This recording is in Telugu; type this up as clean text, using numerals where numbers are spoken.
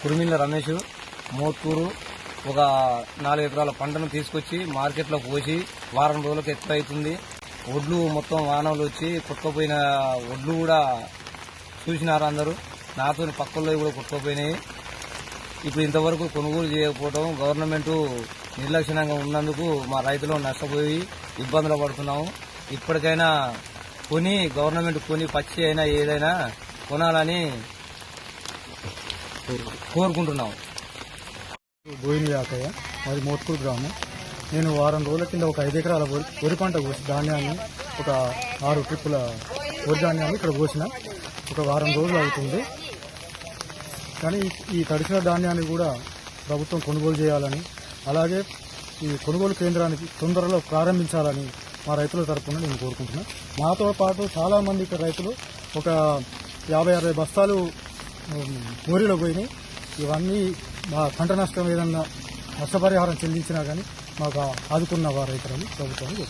కురిమిల్ల రమేష్ మోత్కూరు ఒక 4 ఎకరాల పంటను తీసుకొచ్చి మార్కెట్లో పోసి వారం రోజులకు ఎక్కువ అవుతుంది. ఒడ్లు మొత్తం వానలు వచ్చి కొట్టుకుపోయిన ఒడ్లు కూడా చూసినారు అందరూ. నాతో పక్కల్లో కూడా కొట్టుకుపోయినాయి. ఇప్పుడు ఇంతవరకు కొనుగోలు చేయకపోవడం గవర్నమెంట్ నిర్లక్ష్యంగా ఉన్నందుకు మా రైతులు నష్టపోయి ఇబ్బందులు పడుతున్నాము. ఇప్పటికైనా గవర్నమెంట్ కొని పచ్చి అయినా ఏదైనా కొనాలని కోరుకుంటున్నాము. బోయిని యాకయ్య, మాది మోత్కూరు గ్రామం. నేను వారం రోజుల కింద ఒక 5 ఎకరాల వరి పంట కోసి ధాన్యాన్ని ఒక 6 ట్రిప్పుల వరి ధాన్యాన్ని ఇక్కడ కోసిన ఒక వారం రోజులు అవుతుంది. కానీ ఈ తడిసిన ధాన్యాన్ని కూడా ప్రభుత్వం కొనుగోలు చేయాలని, అలాగే ఈ కొనుగోలు కేంద్రానికి తొందరలో ప్రారంభించాలని మా రైతుల తరఫున నేను కోరుకుంటున్నాను. మాతో పాటు చాలామంది ఇక్కడ రైతులు ఒక 50-60 బస్తాలు మోరీలో పోయినాయి. ఇవన్నీ మా పంట నష్టం ఏదన్నా నష్టపరిహారం చెల్లించినా కానీ మాకు ఆదుకున్న వారు రైతులని ప్రభుత్వాన్ని